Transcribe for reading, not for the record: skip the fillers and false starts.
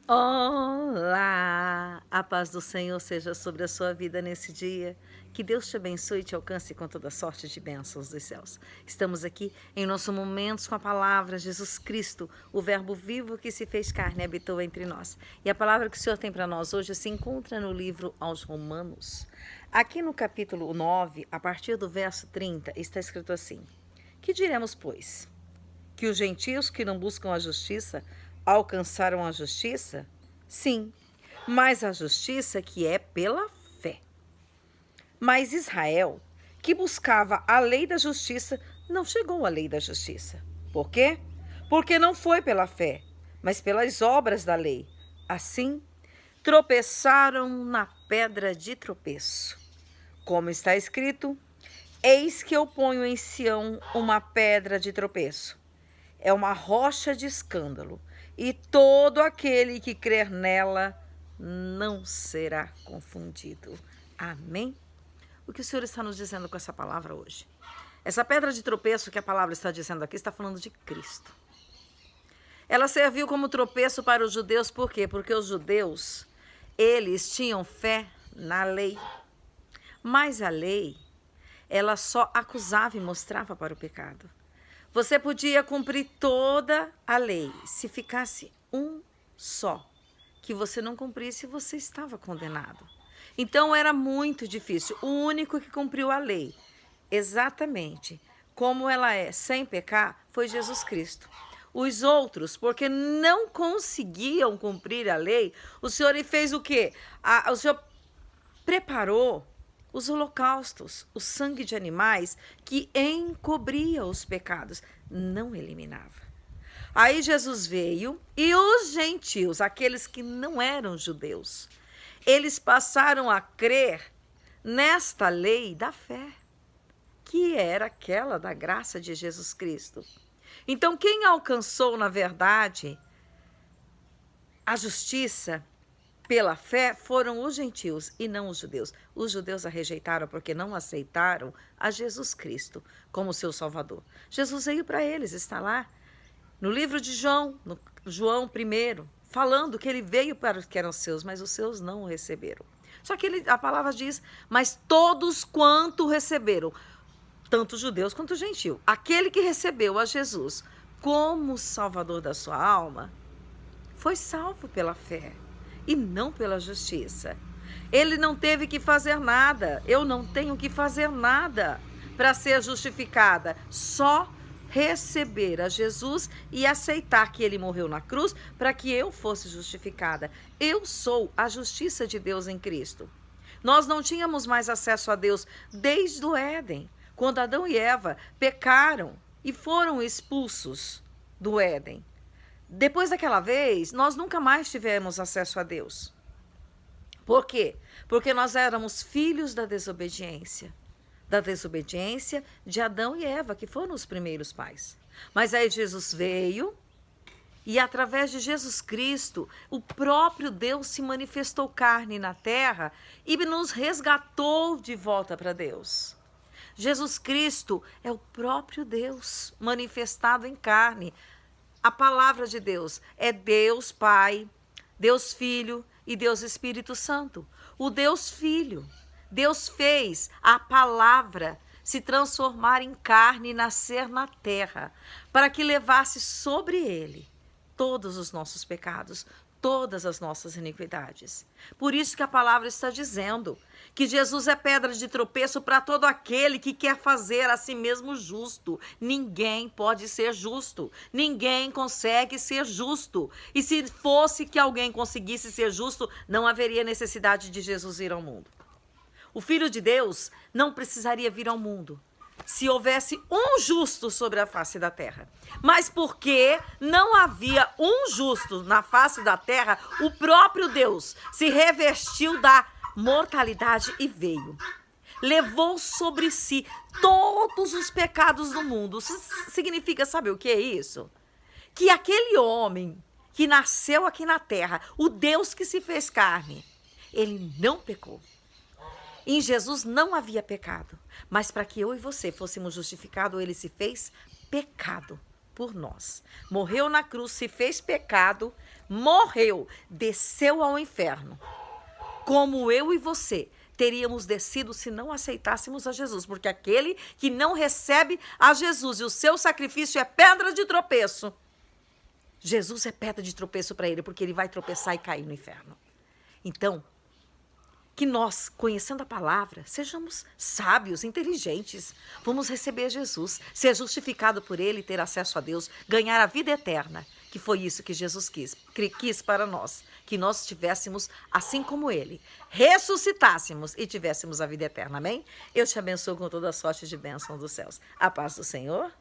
Olá! A paz do Senhor seja sobre a sua vida nesse dia. Que Deus te abençoe e te alcance com toda sorte de bênçãos dos céus. Estamos aqui em nosso Momentos com a Palavra, Jesus Cristo, o Verbo vivo que se fez carne e habitou entre nós. E a palavra que o Senhor tem para nós hoje se encontra no livro aos Romanos. Aqui no capítulo 9, a partir do verso 30, está escrito assim: Que diremos, pois? Que os gentios que não buscam a justiça alcançaram a justiça? Sim, mas a justiça que é pela fé. Mas Israel, que buscava a lei da justiça, não chegou à lei da justiça. Por quê? Porque não foi pela fé, mas pelas obras da lei. Assim, tropeçaram na pedra de tropeço. Como está escrito: Eis que eu ponho em Sião uma pedra de tropeço. É uma rocha de escândalo, e todo aquele que crer nela não será confundido. Amém? O que o Senhor está nos dizendo com essa palavra hoje? Essa pedra de tropeço que a palavra está dizendo aqui está falando de Cristo. Ela serviu como tropeço para os judeus, por quê? Porque os judeus, eles tinham fé na lei. Mas a lei, ela só acusava e mostrava para o pecado. Você podia cumprir toda a lei. Se ficasse um só que você não cumprisse, você estava condenado. Então era muito difícil. O único que cumpriu a lei, exatamente como ela é, sem pecar, foi Jesus Cristo. Os outros, porque não conseguiam cumprir a lei, o Senhor fez o quê? O Senhor preparou os holocaustos, o sangue de animais que encobria os pecados, não eliminava. Aí Jesus veio e os gentios, aqueles que não eram judeus, eles passaram a crer nesta lei da fé, que era aquela da graça de Jesus Cristo. Então, quem alcançou, na verdade, a justiça pela fé foram os gentios e não os judeus. Os judeus a rejeitaram porque não aceitaram a Jesus Cristo como seu Salvador. Jesus veio para eles, está lá no livro de João, no João 1, falando que ele veio para os que eram seus, mas os seus não o receberam. Só que a palavra diz: mas todos quanto receberam, tanto judeus quanto gentio, aquele que recebeu a Jesus como Salvador da sua alma, foi salvo pela fé e não pela justiça. Ele não teve que fazer nada, eu não tenho que fazer nada para ser justificada, só receber a Jesus e aceitar que ele morreu na cruz para que eu fosse justificada. Eu sou a justiça de Deus em Cristo. Nós não tínhamos mais acesso a Deus desde o Éden, quando Adão e Eva pecaram e foram expulsos do Éden. Depois daquela vez, nós nunca mais tivemos acesso a Deus. Por quê? Porque nós éramos filhos da desobediência de Adão e Eva, que foram os primeiros pais. Mas aí Jesus veio e através de Jesus Cristo, o próprio Deus se manifestou carne na terra e nos resgatou de volta para Deus. Jesus Cristo é o próprio Deus manifestado em carne. A palavra de Deus é Deus Pai, Deus Filho e Deus Espírito Santo. O Deus Filho, Deus fez a palavra se transformar em carne e nascer na terra, para que levasse sobre ele todos os nossos pecados, todas as nossas iniquidades. Por isso que a palavra está dizendo que Jesus é pedra de tropeço para todo aquele que quer fazer a si mesmo justo. Ninguém pode ser justo, ninguém consegue ser justo. E se fosse que alguém conseguisse ser justo, não haveria necessidade de Jesus vir ao mundo. O Filho de Deus não precisaria vir ao mundo se houvesse um justo sobre a face da terra. Mas porque não havia um justo na face da terra, o próprio Deus se revestiu da mortalidade e veio. Levou sobre si todos os pecados do mundo. Isso significa, sabe o que é isso? Que aquele homem que nasceu aqui na terra, o Deus que se fez carne, ele não pecou. Em Jesus não havia pecado, mas para que eu e você fôssemos justificados, ele se fez pecado por nós. Morreu na cruz, se fez pecado, morreu, desceu ao inferno. Como eu e você teríamos descido se não aceitássemos a Jesus, porque aquele que não recebe a Jesus e o seu sacrifício é pedra de tropeço. Jesus é pedra de tropeço para ele, porque ele vai tropeçar e cair no inferno. Então, que nós, conhecendo a palavra, sejamos sábios, inteligentes. Vamos receber Jesus, ser justificado por ele, ter acesso a Deus, ganhar a vida eterna, que foi isso que Jesus quis para nós, que nós tivéssemos assim como ele, ressuscitássemos e tivéssemos a vida eterna, amém? Eu te abençoo com toda a sorte de bênção dos céus. A paz do Senhor.